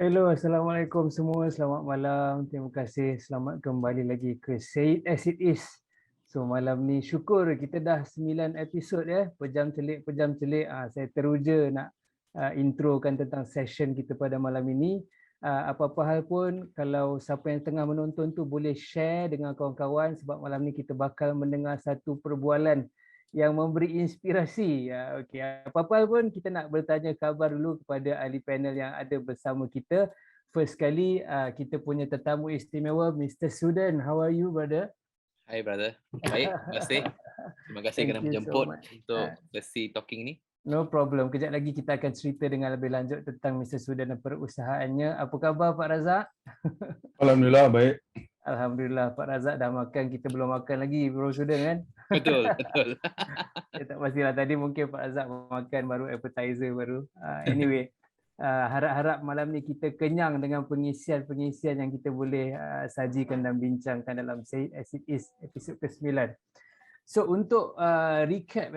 Hello, Assalamualaikum semua. Selamat malam. Terima kasih. Selamat kembali lagi ke Say It As It Is. So malam ni syukur kita dah 9 episod ya. Pejam celik. Saya teruja nak introkan tentang session kita pada malam ini. Apa-apa hal pun, kalau siapa yang tengah menonton tu boleh share dengan kawan-kawan sebab malam ni kita bakal mendengar satu perbualan yang memberi inspirasi. Okey, apa-apa pun kita nak bertanya khabar dulu kepada ahli panel yang ada bersama kita. First kali kita punya tetamu istimewa Mr. Suthan. How are you, brother? Hai brother, baik, terima kasih. Terima kasih kerana Thank you so menjemput much. untuk sesi talking ni. No problem. Kejap lagi kita akan cerita dengan lebih lanjut tentang Mr. Suthan dan perusahaannya. Apa khabar Pak Razak? Alhamdulillah baik. Alhamdulillah, Pak Razak dah makan, kita belum makan lagi, Bro Suthan kan? Betul. Tak pastilah, tadi mungkin Pak Razak makan baru appetizer baru. Anyway, harap-harap malam ni kita kenyang dengan pengisian-pengisian yang kita boleh sajikan dan bincangkan dalam Say It As It Is episod ke-9. So untuk recap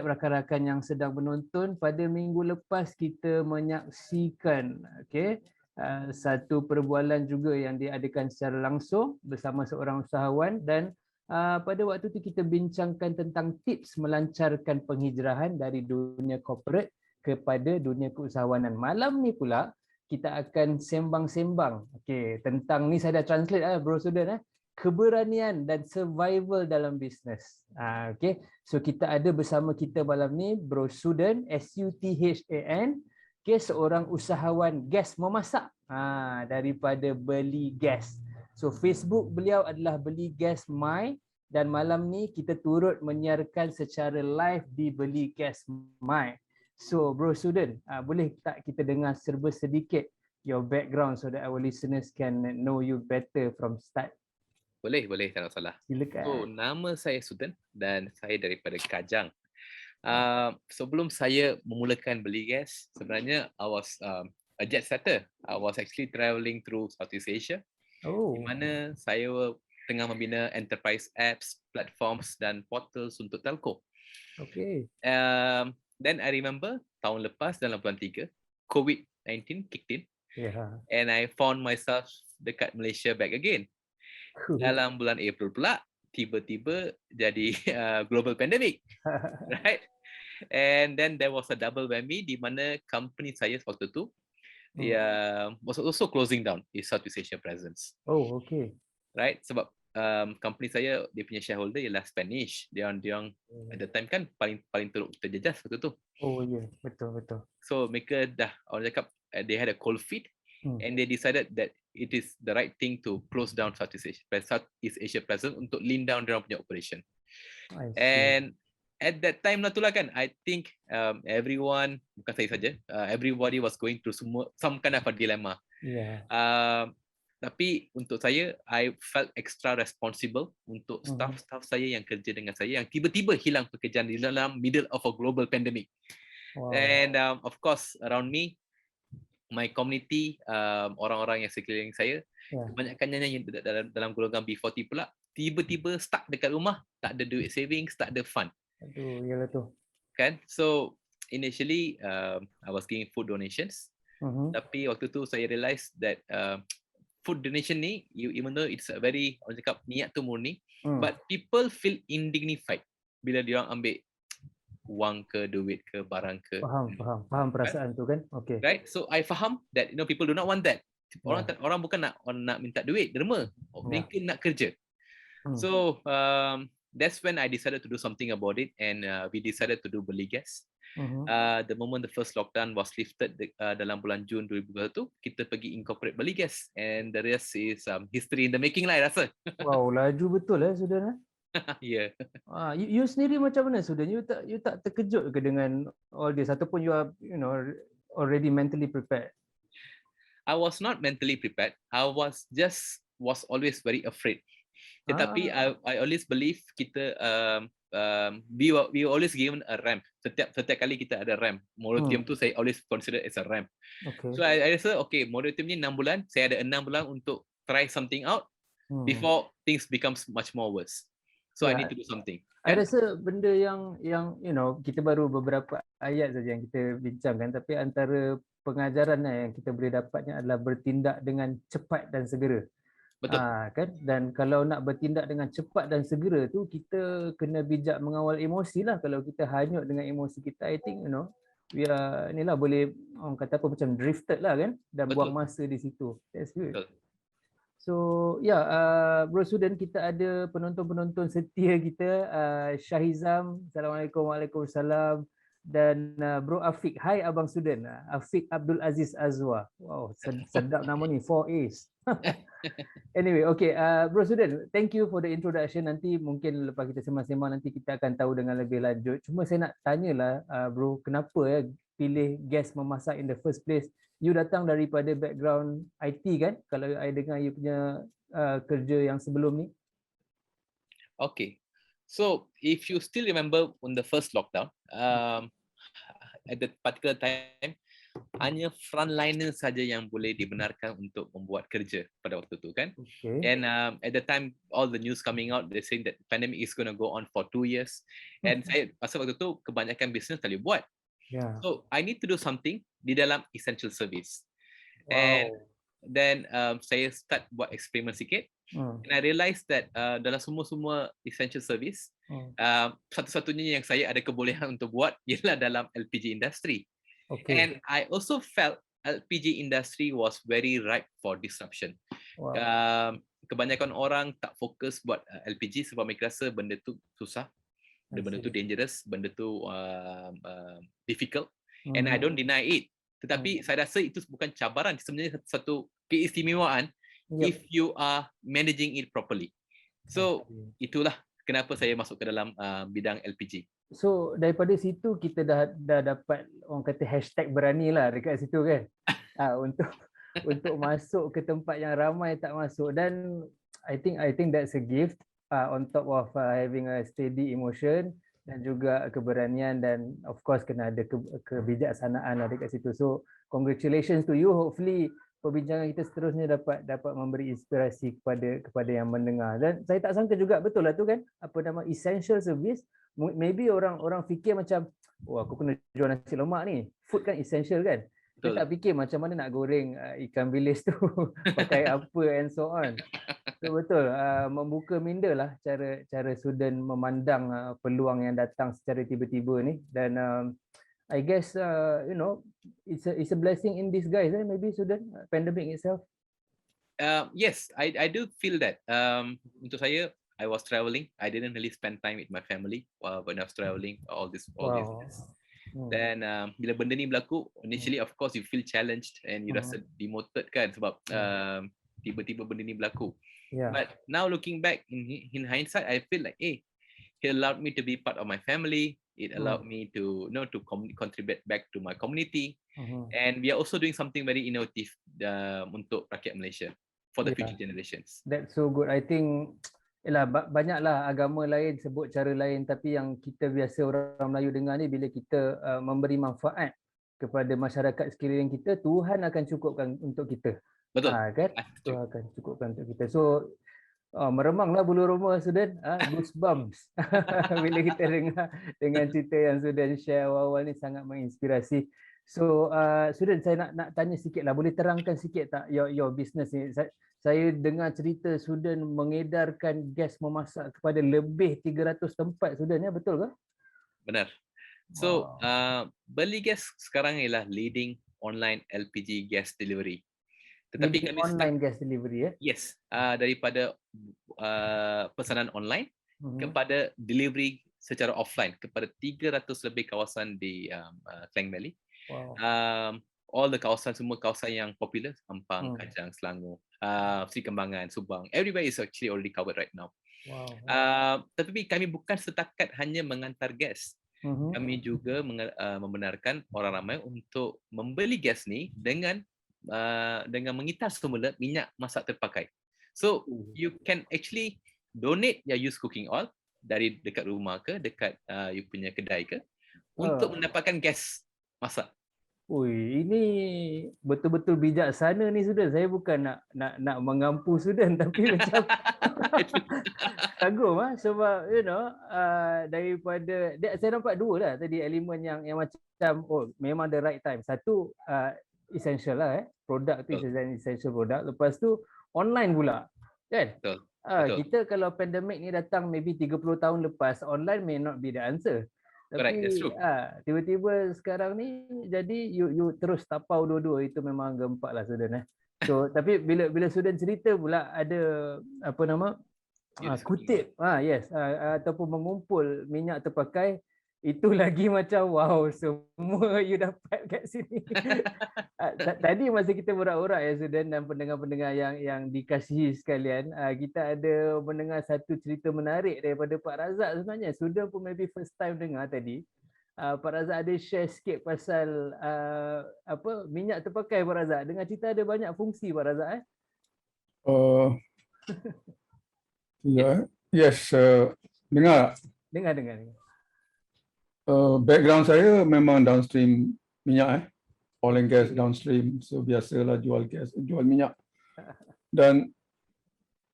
rakan-rakan yang sedang menonton, pada minggu lepas kita menyaksikan satu perbualan juga yang diadakan secara langsung bersama seorang usahawan, dan pada waktu itu kita bincangkan tentang tips melancarkan penghijrahan dari dunia corporate kepada dunia keusahawanan. Malam ni pula kita akan sembang-sembang tentang ni, saya dah translate Bro Suthan, keberanian dan survival dalam bisnes. So kita ada bersama kita malam ni Bro Suthan, Suthan, seorang usahawan gas memasak daripada Beli Gas. So Facebook beliau adalah Beli Gas My, dan malam ni kita turut menyiarkan secara live di Beli Gas My. So Bro Suthan, boleh tak kita dengar serba sedikit your background so that our listeners can know you better from start? Boleh, tak ada masalah. Silakan. So, nama saya Suthan dan saya daripada Kajang. Sebelum saya memulakan Beli Gas, sebenarnya I was a jet setter. I was actually travelling through Southeast Asia. Di mana saya tengah membina enterprise apps, platforms dan portals untuk telco. Then I remember tahun lepas dalam bulan 3, COVID-19 kicked in. And I found myself dekat Malaysia back again. Dalam bulan April pula, tiba-tiba jadi global pandemic, right? And then there was a double whammy di mana company saya waktu tu was also closing down its Southeast Asia presence. Right? Sebab company saya, dia punya shareholder ialah Spanish. Dia at the time kan paling teruk terjejas waktu tu. Betul. So mereka dah, orang cakap they had a cold feet and they decided that it is the right thing to close down Southeast Asia presence untuk lean down dia punya operation. And at that time lah tu lah kan, I think everyone, bukan saya saja, everybody was going through some kind of a dilemma. Tapi untuk saya, I felt extra responsible untuk staff saya yang kerja dengan saya yang tiba-tiba hilang pekerjaan di dalam middle of a global pandemic. And of course around me, my community, orang-orang yang sekeliling saya, kebanyakannya yang dalam golongan B40 pula, tiba-tiba stuck dekat rumah, tak ada duit savings, tak ada fund. Yalah tu. Kan? So initially I was giving food donations. Tapi waktu tu saya realise that food donation ni, even though it's a very, orang cakap niat tu murni, but people feel indignified bila dia orang ambil wang ke, duit ke, barang ke. Faham perasaan tu kan? Right? So I faham that people do not want that. Orang bukan nak minta duit, derma. Mereka nak kerja. So that's when I decided to do something about it, and we decided to do Beli Gas. The moment the first lockdown was lifted dalam bulan Jun 2021, kita pergi incorporate Beli Gas, and the rest is history in the making lah, rasa. Wow, laju betul Suthan. Yeah. You sendiri macam mana Suthan? You tak terkejut ke dengan all this, ataupun you are already mentally prepared? I was not mentally prepared. I was always very afraid. Tetapi I always believe kita we were always given a ramp. Setiap kali kita ada ramp. Moratorium tu saya always consider as a ramp. So I rasa moratorium ni 6 bulan, saya ada 6 bulan untuk try something out before things becomes much more worse. So I need to do something. I rasa benda yang you know, kita baru beberapa ayat saja yang kita bincangkan, tapi antara pengajaran yang kita boleh dapatnya adalah bertindak dengan cepat dan segera. Betul. Kan? Dan kalau nak bertindak dengan cepat dan segera tu, kita kena bijak mengawal emosi lah. Kalau kita hanyut dengan emosi kita, I think you know, we are inilah boleh orang kata apa macam drifted lah kan, dan buang masa di situ. That's good. Betul. So Bro Suthan, kita ada penonton-penonton setia kita, Syahizam, Assalamualaikum, Waalaikumsalam, dan Bro Afiq, Hai Abang Suthan, Afiq Abdul Aziz Azwa. Wow, sedap nama ni, 4As. Anyway, okay, Bro Suthan, thank you for the introduction. Nanti mungkin lepas kita sembang-sembang nanti kita akan tahu dengan lebih lanjut. Cuma saya nak tanyalah Bro, kenapa pilih gas memasak in the first place? You datang daripada background IT kan? Kalau I dengar you punya kerja yang sebelum ni. Okay. So if you still remember on the first lockdown, at that particular time, hanya frontliner saja yang boleh dibenarkan untuk membuat kerja pada waktu tu kan. Okay. And at the time, all the news coming out, they saying that pandemic is going to go on for 2 years. And saya pasal waktu tu kebanyakan business tak boleh buat. Yeah. So I need to do something di dalam essential service. Wow. And then saya start buat eksperimen sikit. And I realised that dalam semua essential service, satu-satunya yang saya ada kebolehan untuk buat ialah dalam LPG industry. Okay. And I also felt LPG industry was very ripe for disruption. Wow. Kebanyakan orang tak fokus buat LPG sebab mereka rasa benda tu susah, benda tu dangerous, benda tu difficult. And I don't deny it. Tetapi saya rasa itu bukan cabaran, sebenarnya satu keistimewaan if you are managing it properly. So itulah kenapa saya masuk ke dalam bidang LPG. So daripada situ kita dah dapat orang kata hashtag berani lah dekat situ kan, untuk masuk ke tempat yang ramai tak masuk. Dan I think that's a gift on top of having a steady emotion dan juga keberanian, dan of course kena ada kebijaksanaan lah dekat situ. So congratulations to you. Hopefully perbincangan kita seterusnya dapat memberi inspirasi kepada yang mendengar. Dan saya tak sangka juga, betul lah tu kan, apa nama, essential service. Maybe orang fikir macam, oh aku kena jual nasi lemak ni, food kan essential kan. Dia tak fikir macam mana nak goreng ikan bilis tu pakai apa and so on. So betul, membuka minda lah cara Suthan memandang peluang yang datang secara tiba-tiba ni. Dan I guess you know, it's a blessing in disguise, maybe Suthan, pandemic itself. Yes, I do feel that. Untuk saya, I was traveling. I didn't really spend time with my family when I was traveling. All this. Then bila benda ni berlaku, initially of course you feel challenged and you rasa demoted kan sebab tiba-tiba benda ni berlaku. Yeah. But now looking back in hindsight, I feel like, it allowed me to be part of my family. It allowed me to contribute back to my community. And we are also doing something very innovative untuk rakyat Malaysia for the future generations. That's so good. I think banyaklah agama lain sebut cara lain, tapi yang kita biasa orang Melayu dengar ni, bila kita memberi manfaat kepada masyarakat sekeliling kita, Tuhan akan cukupkan untuk kita. Betul. Kan? Tuhan akan cukupkan untuk kita. So meremanglah bulu roma Suthan, goosebumps bila kita dengar dengan cerita yang Suthan share awal-awal ni, sangat menginspirasi. So Suthan, saya nak tanya sikit lah, boleh terangkan sikit tak your business ni? Saya dengar cerita Suthan mengedarkan gas memasak kepada lebih 300 tempat, Suthan, ya, betul ke? Benar. So Beli Gas sekarang ialah leading online LPG gas delivery. Tetapi kami online gas delivery, ya? Yes, daripada pesanan online kepada delivery secara offline kepada 300 lebih kawasan di Klang Valley. Wow. All the kawasan, semua kawasan yang popular, Ampang, Kajang, Selangor, Sri Kembangan, Subang, everywhere is actually already covered right now. Wow. Tetapi kami bukan setakat hanya mengantar gas. Kami juga membenarkan orang ramai untuk membeli gas ni dengan mengitar semula minyak masak terpakai. So you can actually donate your used cooking oil dari dekat rumah ke, dekat you punya kedai ke, untuk mendapatkan gas masak. Ui, ini betul-betul bijaksana ni Suthan. Saya bukan nak mengampu Suthan tapi macam kagum sebab daripada saya nampak dua lah tadi elemen yang macam memang the right time. Satu essential lah produk tu essential produk. Lepas tu online pula. Kan? Betul. Kita kalau pandemik ni datang maybe 30 tahun lepas, online may not be the answer. Correct, that's Tapi true. tiba-tiba sekarang ni jadi you terus tapau dua-dua, itu memang gempak lah Suthan. So tapi bila Suthan cerita pula ada apa nama kutip ataupun mengumpul minyak terpakai, itu lagi macam wow, semua you dapat kat sini. Tadi masa kita borak-borak Suthan dan pendengar-pendengar yang dikasihi sekalian, kita ada mendengar satu cerita menarik daripada Pak Razak sebenarnya. Suthan pun maybe first time dengar tadi. Pak Razak ada share sikit pasal minyak terpakai Pak Razak. Dengar cerita ada banyak fungsi Pak Razak Yes, dengar. Dengar. Background saya memang downstream minyak, oil and gas downstream. So biasalah jual minyak. Dan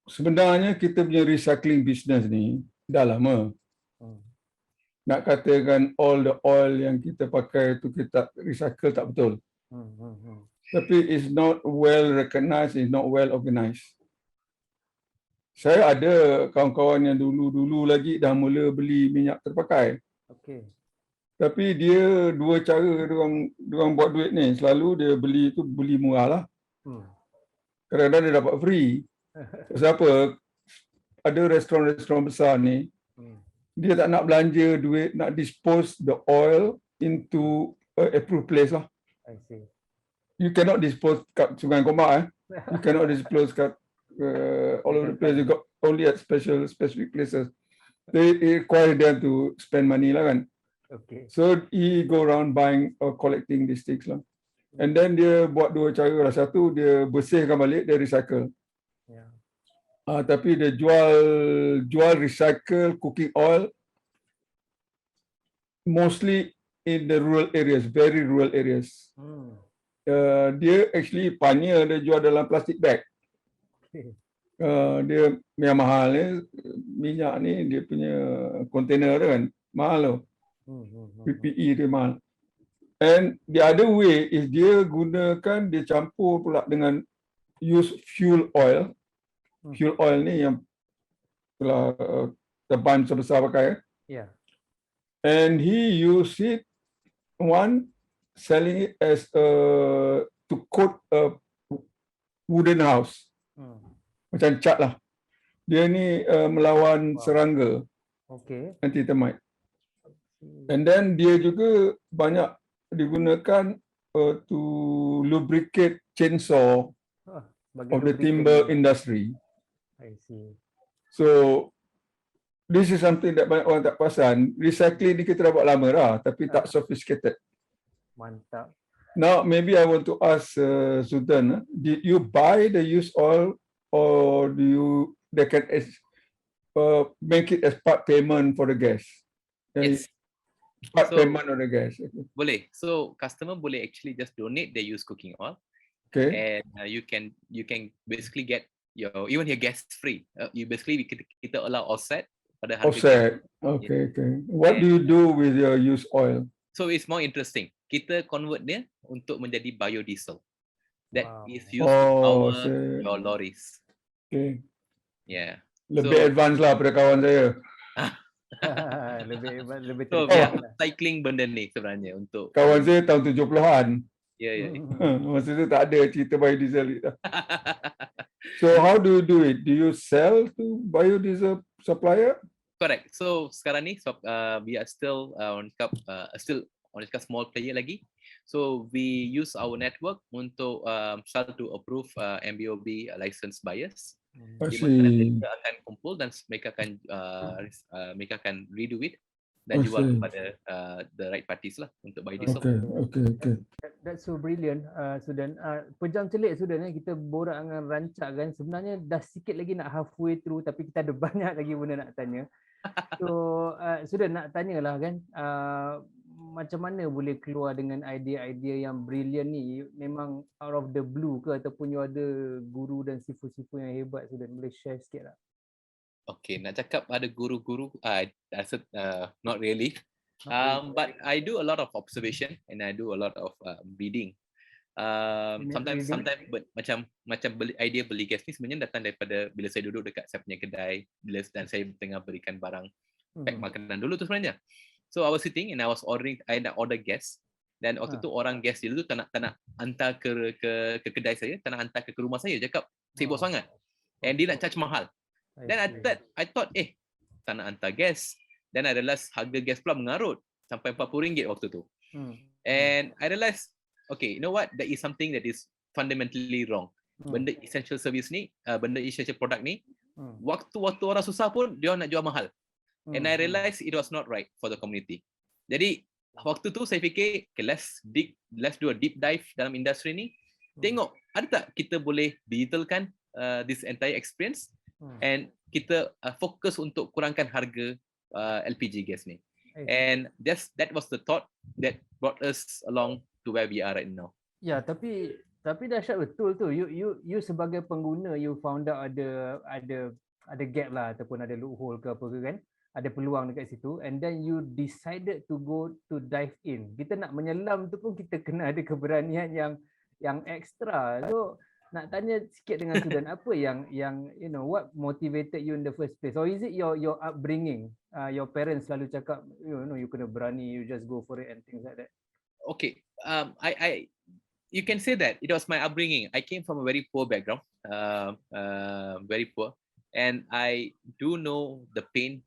sebenarnya kita punya recycling business ni dah lama. Nak katakan all the oil yang kita pakai tu kita recycle tak betul. Tapi it's not well recognized, it's not well organized. Saya ada kawan-kawan yang dulu lagi dah mula beli minyak terpakai. Okey. Tapi dia dua cara diorang buat duit ni. Selalu dia beli murah lah. Kadang-kadang dia dapat free. Siapa? Ada restoran-restoran besar ni, dia tak nak belanja duit, nak dispose the oil into a approved place lah. I see. You cannot dispose kat Sungai Gombak. You cannot dispose kat all over the place. You got only at specific places. They require them to spend money lah kan. Okay. So he go around buying or collecting these things lah. And then dia buat dua cara lah. Satu dia bersihkan balik, dia recycle. Yeah. Tapi dia jual recycle cooking oil mostly in the rural areas, very rural areas. Dia actually panya dia jual dalam plastic bag. Okay. Dia yang mahal minyak ni, dia punya container tu kan mahal tu. PPE dia mahal. And the other way is dia campur pula dengan use fuel oil. Fuel oil ni yang telah teban sebesar pakai. Yeah. And he use it, selling it as to coat a wooden house. Macam cat lah. Dia ni melawan serangga. Okay. Anti termite. And then dia juga banyak digunakan to lubricate chainsaw of the timber industry. I see. So this is something that banyak orang tak perasan. Recycling ni kita dah buat lama dah, tapi tak sophisticated. Mantap. Now maybe I want to ask Suthan, did you buy the used oil or they can make it as part payment for the gas? Yes. Part payment on the gas. Okay. Boleh. So customer boleh actually just donate their used cooking oil. Okay. And you can basically get even your gas free. You basically kita allow offset pada harga. Offset. Okay. What do you do with your used oil? So it's more interesting. Kita convert dia untuk menjadi biodiesel. That is used to power your lorries. Okay. Yeah. Lebih advance lah pada kawan saya. lebih so we are cycling benda ni sebenarnya untuk kawan saya tahun 70-an. Ya. Masa tu tak ada cerita biodiesel. So how do you do it? Do you sell to biodiesel supplier? Correct. So sekarang ni we are still on small player lagi. So we use our network untuk sell to approve MBOB licensed buyers. Di mana mereka akan kumpul dan mereka akan redo it dan jual kepada the right parties lah untuk buy diesel. Okay. That's so brilliant, Suthan. Pejam celik Suthan, kita borak dengan rancak kan. Sebenarnya dah sikit lagi nak halfway through tapi kita ada banyak lagi benda nak tanya. So Suthan nak tanyalah kan, macam mana boleh keluar dengan idea-idea yang brilliant ni? Memang out of the blue ke ataupun you ada guru dan sifu-sifu yang hebat, Suthan? Boleh share sikit tak? Okay, nak cakap ada guru-guru, not really. Not really. But I do a lot of observation and I do a lot of reading. Sometimes macam idea beli gas ni sebenarnya datang daripada bila saya duduk dekat saya punya kedai dan saya tengah berikan barang pack makanan dulu tu sebenarnya. So I was sitting and I nak order gas, dan waktu tu orang gas dia tu tak nak hantar ke kedai saya, tak nak hantar ke rumah saya, cakap sibuk sangat and dia nak charge mahal. Then I thought tak nak hantar gas. Then I realised harga gas pula mengarut sampai RM40 waktu tu. And I realised, okay, you know what? That is something that is fundamentally wrong. Benda essential service ni, benda essential product ni, waktu orang susah pun dia nak jual mahal. And I realised it was not right for the community. Jadi waktu tu saya fikir, okay, let's do a deep dive dalam industri ni. Tengok ada tak kita boleh digitalkan this entire experience and kita fokus untuk kurangkan harga LPG gas ni. And that was the thought that brought us along to where we are right now. Ya, tapi dahsyat betul tu. You sebagai pengguna, you found out ada gap lah ataupun ada loophole ke apa ke kan? Ada peluang dekat situ, and then you decided to go to dive in. Kita nak menyelam tu pun kita kena ada keberanian yang ekstra. So nak tanya sikit dengan Suthan, apa yang you know, what motivated you in the first place? Or is it your upbringing? Your parents selalu cakap, you know, you kena berani, you just go for it and things like that. Okay, you can say that it was my upbringing. I came from a very poor background, very poor, and I do know the pain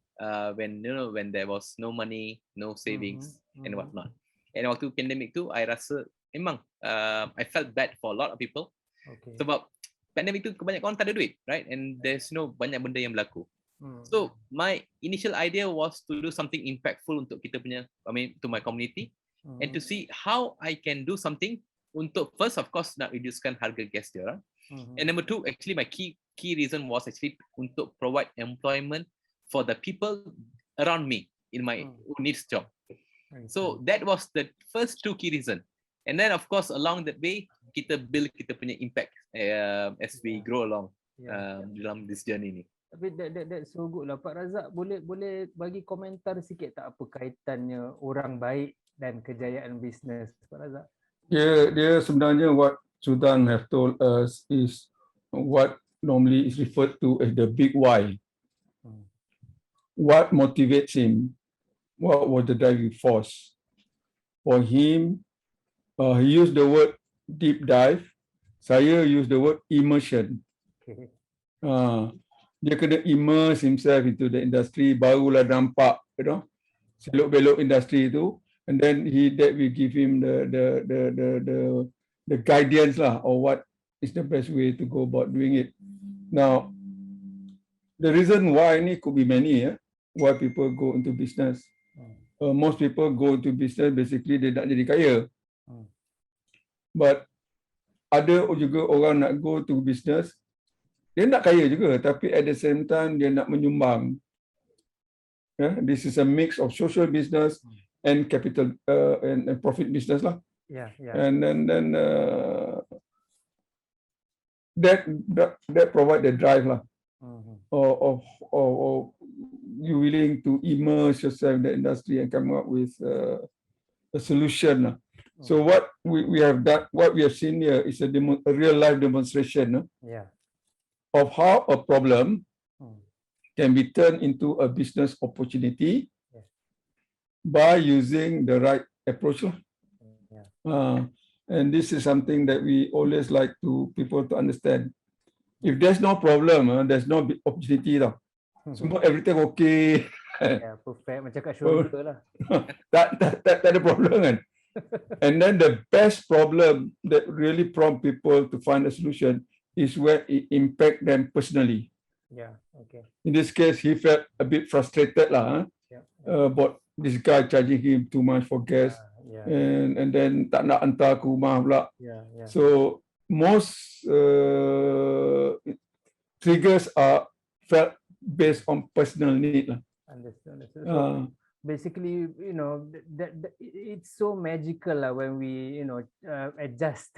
when there was no money, no savings, and whatnot. And waktu pandemic tu, I rasa memang I felt bad for a lot of people. Okay. Sebab pandemic tu kebanyakan orang tak ada duit, right? And there's banyak benda yang berlaku. So my initial idea was to do something impactful untuk kita punya, to my community, and to see how I can do something untuk, first of course, nak reducekan harga gas dia orang. And number two, actually my key reason was actually untuk provide employment for the people around me in my who needs job. So that was the first two key reason. And then of course along that way kita build kita punya impact as we grow along dalam this journey ni. Tapi that's so good lah. Pak Razak, boleh bagi komentar sikit tak apa kaitannya orang baik dan kejayaan bisnes, Pak Razak? Dia sebenarnya what Suthan have told us is what normally is referred to as the big why. What motivates him? What was the driving force? For him, he used the word deep dive. Saya use the word immersion. Okay. Dia kena immerse himself into the industry, barulah nampak, you know, selok-belok industri itu, and then that will give him the guidance lah, or what is the best way to go about doing it. Now, the reason why ini could be many, why people go into business. Most people go into business basically dia nak jadi kaya. But ada juga orang nak go to business, dia nak kaya juga, tapi at the same time dia nak menyumbang. This is a mix of social business and capital and profit business lah. And then that provide the drive lah. Or you willing to immerse yourself in the industry and come up with a solution lah. So what we have done, what we have seen here is a real life demonstration of how a problem can be turned into a business opportunity by using the right approach. And this is something that we always like to people to understand. If there's no problem, there's no opportunity lah. Semua everything okay. Perfect, macam kat syurga lah. tak ada problem kan. And then the best problem that really prompt people to find a solution is where it impact them personally. Okay. In this case, he felt a bit frustrated lah, about this guy charging him too much for gas, and then tak nak hantar ke rumah pula. So most triggers are felt based on personal need lah. Understood. basically, it's so magical lah when we, adjust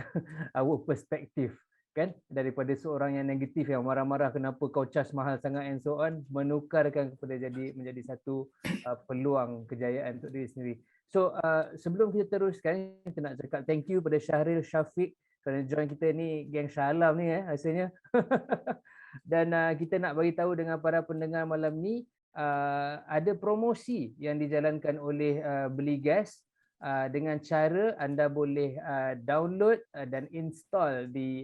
our perspective, kan, daripada seorang yang negatif yang marah-marah kenapa kau charge mahal sangat and so on, menukarkan kepada menjadi satu peluang kejayaan untuk diri sendiri. So sebelum kita teruskan, kita nak cakap thank you pada Syahril Syafiq kerana join kita ni, geng Syalam ni rasanya. Dan kita nak bagi tahu dengan para pendengar malam ni, ada promosi yang dijalankan oleh Beli Gas, dengan cara anda boleh download dan install di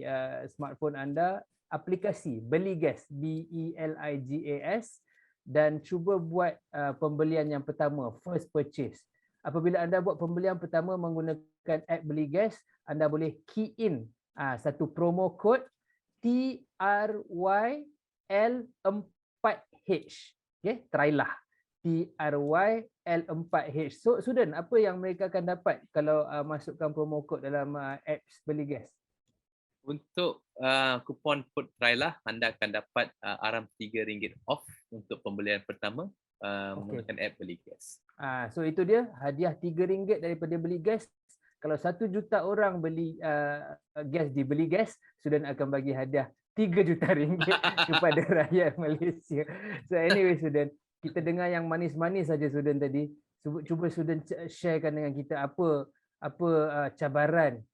smartphone anda aplikasi Beli Gas, BELIGAS, dan cuba buat pembelian yang pertama, first purchase. Apabila anda buat pembelian pertama menggunakan app Beli Gas, anda boleh key in satu promo code TRYL4H. Okay, trylah TRYL4H. So Suthan, apa yang mereka akan dapat kalau masukkan promo code dalam apps Beli Gas? Untuk kupon kod trylah, anda akan dapat aram RM3 off untuk pembelian pertama menggunakan app Beli Gas. So itu dia hadiah RM3 daripada Beli Gas. Kalau 1 juta orang beli gas di Beli Gas, Suthan akan bagi hadiah RM3 juta kepada rakyat Malaysia. So anyway Suthan, kita dengar yang manis-manis saja Suthan tadi. Cuba Suthan sharekan dengan kita apa cabaran,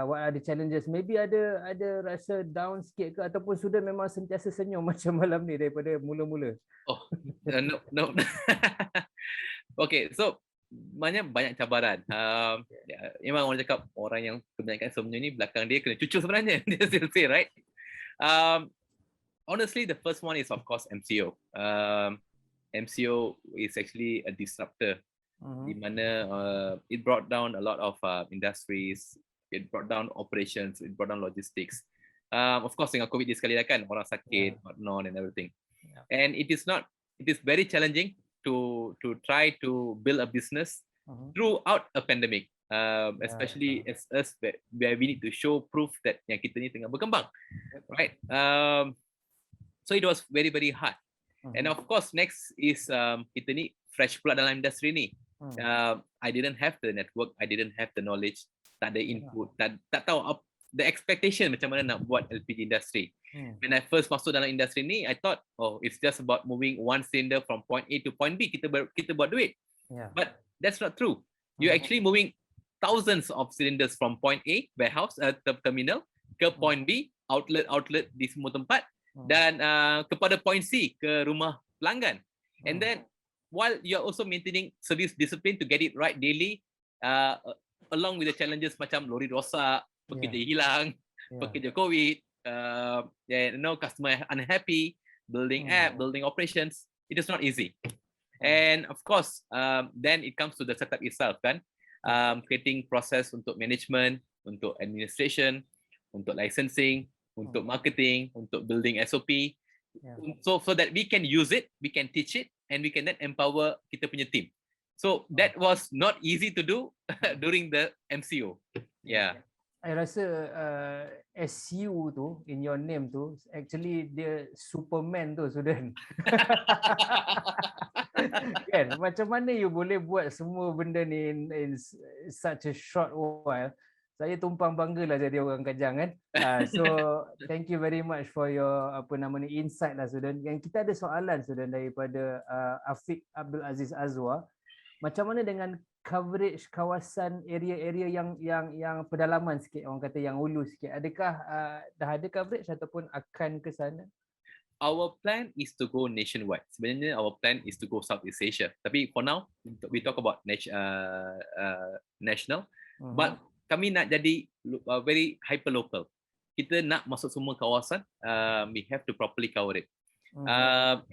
what are the challenges. Maybe ada rasa down sikit ke, ataupun Suthan memang sentiasa senyum macam malam ni daripada mula-mula. Oh, no. Okay, so banyak cabaran. Memang orang cakap orang yang kebanyakan semuanya ni belakang dia kena cucuk sebenarnya. Dia still say, right? Honestly, the first one is of course MCO. MCO is actually a disruptor, di mana it brought down a lot of industries, it brought down operations, it brought down logistics. Of course, dengan COVID ni sekali dah kan, orang sakit, whatnot and everything. And it is very challenging to try to build a business throughout a pandemic, especially as us where we need to show proof that yang kita ni tengah berkembang, right? So it was very, very hard. And of course, next is kita ni fresh pula dalam industri ni. I didn't have the network, I didn't have the knowledge, tak ada input, tak tahu the expectation macam mana nak buat LPG industry. When I first masuk dalam industri ni, I thought, it's just about moving one cylinder from point A to point B, kita buat duit. But that's not true. You're actually moving thousands of cylinders from point A, warehouse, terminal, ke point B, outlet di semua tempat, dan kepada point C, ke rumah pelanggan. And then while you're also maintaining service discipline to get it right daily, along with the challenges macam lori rosak, pekerja hilang, pekerja COVID, customer unhappy, building app, building operations, it is not easy. And of course, then it comes to the setup itself, kan? Creating process untuk management, untuk administration, untuk licensing, untuk marketing, untuk building SOP. So that we can use it, we can teach it, and we can then empower kita punya team. So that was not easy to do during the MCO. I rasa SU tu, in your name tu, actually dia Superman tu, Suthan. Kan? Macam mana you boleh buat semua benda ni in such a short while? Saya tumpang banggalah jadi orang Kajang, kan. So thank you very much for your insight lah, Suthan. Yang kita ada soalan, Suthan, daripada Afiq Abdul Aziz Azwar. Macam mana dengan coverage kawasan area-area yang pedalaman sikit, orang kata yang hulu sikit? Adakah dah ada coverage ataupun akan ke sana? Our plan is to go nationwide. Sebenarnya our plan is to go Southeast Asia. Tapi for now, we talk about national. But kami nak jadi very hyper local. Kita nak masuk semua kawasan. We have to properly cover it.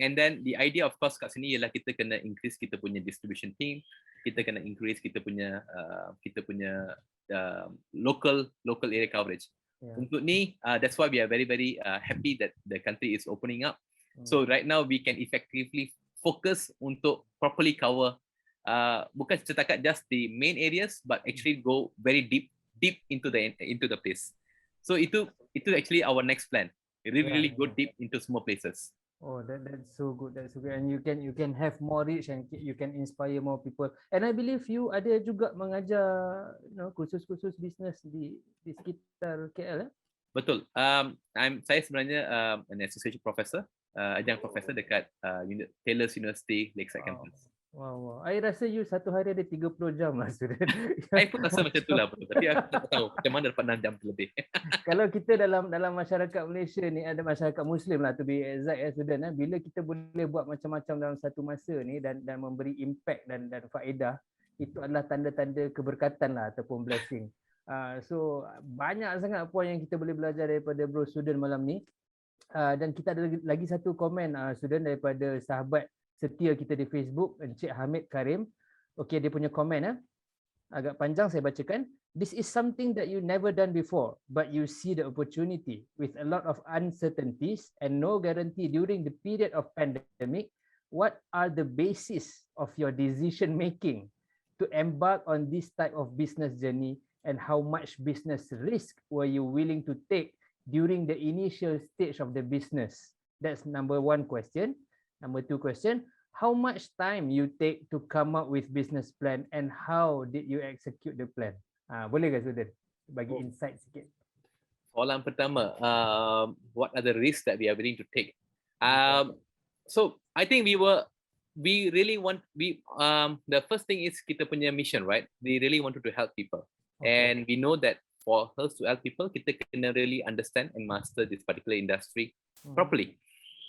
And then the idea of course kat sini ialah kita kena increase kita punya distribution team, kita kena increase kita punya local area coverage. Untuk ni, that's why we are very, very happy that the country is opening up. So right now we can effectively focus untuk properly cover bukan setakat just the main areas, but actually go very deep into the place. So itu actually our next plan. Really go deep into small places. Oh, that's so good. That's so good. And you can have more reach and you can inspire more people. And I believe you ada juga mengajar, kursus-kursus bisnes di sekitar KL. Betul. Saya sebenarnya an associate professor, ajang professor dekat Taylor's University Lakeside Campus. Wow. I rasa you satu hari ada 30 jam lah, student. Saya pun rasa macam tu lah, tapi aku tak tahu macam mana dapat 6 jam lebih. Kalau kita dalam masyarakat Malaysia ni, ada masyarakat Muslim lah, to be exact, student, bila kita boleh buat macam-macam dalam satu masa ni dan memberi impact dan faedah, itu adalah tanda-tanda keberkatan lah ataupun blessing. So banyak sangat poin yang kita boleh belajar daripada bro student malam ni. Dan kita ada lagi satu komen student daripada sahabat setia kita di Facebook, Encik Hamid Karim. Okey, dia punya komen agak panjang, saya bacakan. This is something that you never done before, but you see the opportunity with a lot of uncertainties and no guarantee during the period of pandemic. What are the basis of your decision making to embark on this type of business journey, and how much business risk were you willing to take during the initial stage of the business? That's number one question. Number two question, how much time you take to come up with business plan and how did you execute the plan? Boleh ke student bagi insight sikit? Soalan pertama, what are the risks that we are willing to take? So I think we really want, the first thing is kita punya mission, right? We really wanted to help people. And we know that for us to help people, kita kena really understand and master this particular industry properly.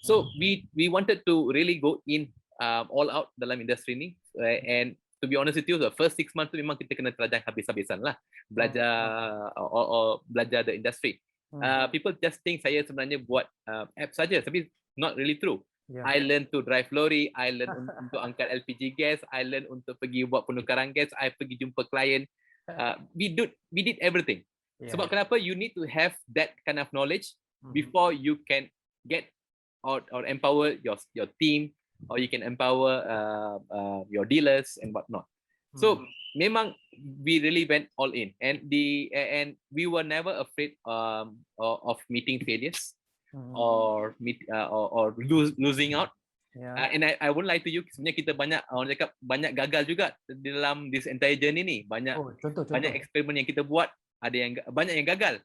So we wanted to really go in all out dalam industri ni, and to be honest with you, the first 6 months tu memang kita kena terajang habis-habisan lah belajar belajar the industry. People just think saya sebenarnya buat app saja, tapi not really true. I learn to drive lorry, I learn untuk angkat LPG gas, I learn untuk pergi buat penukaran gas, I pergi jumpa klien. We did everything. Sebab kenapa? You need to have that kind of knowledge before you can get or empower your team, or you can empower your dealers and whatnot. So memang we really went all in, and we were never afraid of meeting failures or losing out. And I won't lie to you, sebenarnya kita banyak gagal juga dalam this entire journey ni. Banyak eksperimen yang kita buat, ada yang banyak yang gagal.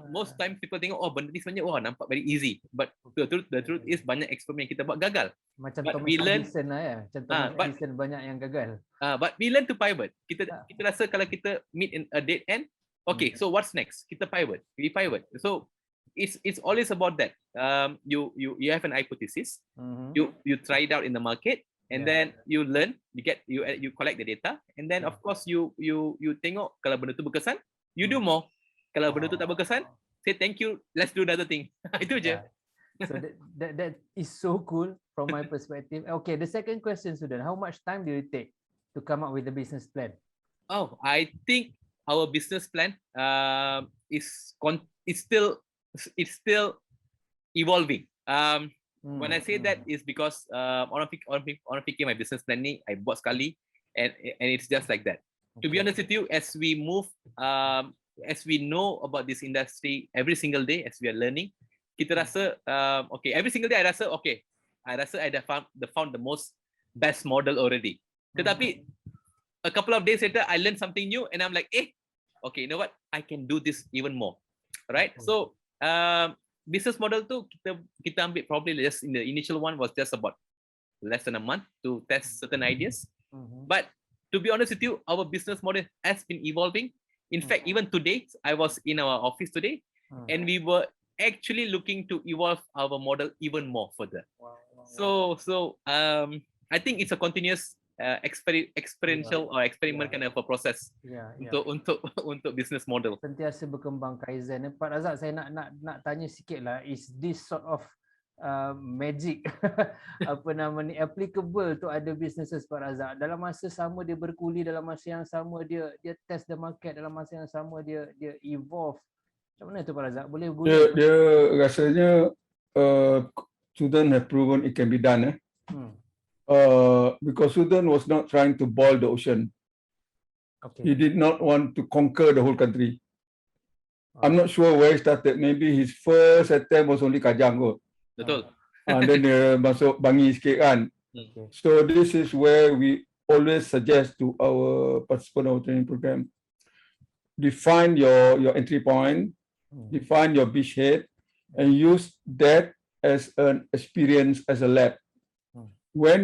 Most times people tengok benda ni sebenarnya nampak very easy, but the truth is banyak eksperimen yang kita buat gagal. Macam Thomas Edison lah ya, macam Thomas Edison banyak yang gagal. But we learn to pivot. Kita rasa kalau kita meet in a dead end, okay, so what's next? Kita we pivot. So it's always about that. You have an hypothesis, you try it out in the market, and then you learn, you collect the data, and then of course you tengok kalau benda tu berkesan, you do more. Kalau benda tu tak berkesan, say thank you, let's do another thing. Itu je. So that is so cool from my perspective. Okay, the second question, student, how much time do you take to come up with the business plan? I think our business plan is still evolving. When I say that is because orang fikir my business plan ni I buat sekali and it's just like that. To be honest with you, as we move, as we know about this industry every single day, as we are learning, kita rasa every single day I rasa I found the most best model already. Tetapi a couple of days later I learned something new and I'm like, okay, you know what, I can do this even more, right? So business model tu kita ambil probably just in the initial one was just about less than a month to test certain ideas. But to be honest with you, our business model has been evolving. In fact, even today, I was in our office today, and we were actually looking to evolve our model even more further. So I think it's a continuous experiential or experiment kind of a process untuk business model. Sentiasa berkembang kaizen. Pak Razak, saya nak tanya sikit lah, is this sort of magic applicable to other businesses, Pak Razak? Dalam masa sama dia berkuli, dalam masa yang sama dia test the market, dalam masa yang sama dia evolve. Macam mana tu, Pak Razak? Boleh guna? Dia rasanya Suthan have proven it can be done. Because Suthan was not trying to boil the ocean. He did not want to conquer the whole country. I'm not sure where he started. Maybe his first attempt was only Kajang. Betul. Then dia masuk bangi sikit kan. So this is where we always suggest to our participant of training program, define your entry point, define your beachhead, and use that as an experience as a lab. When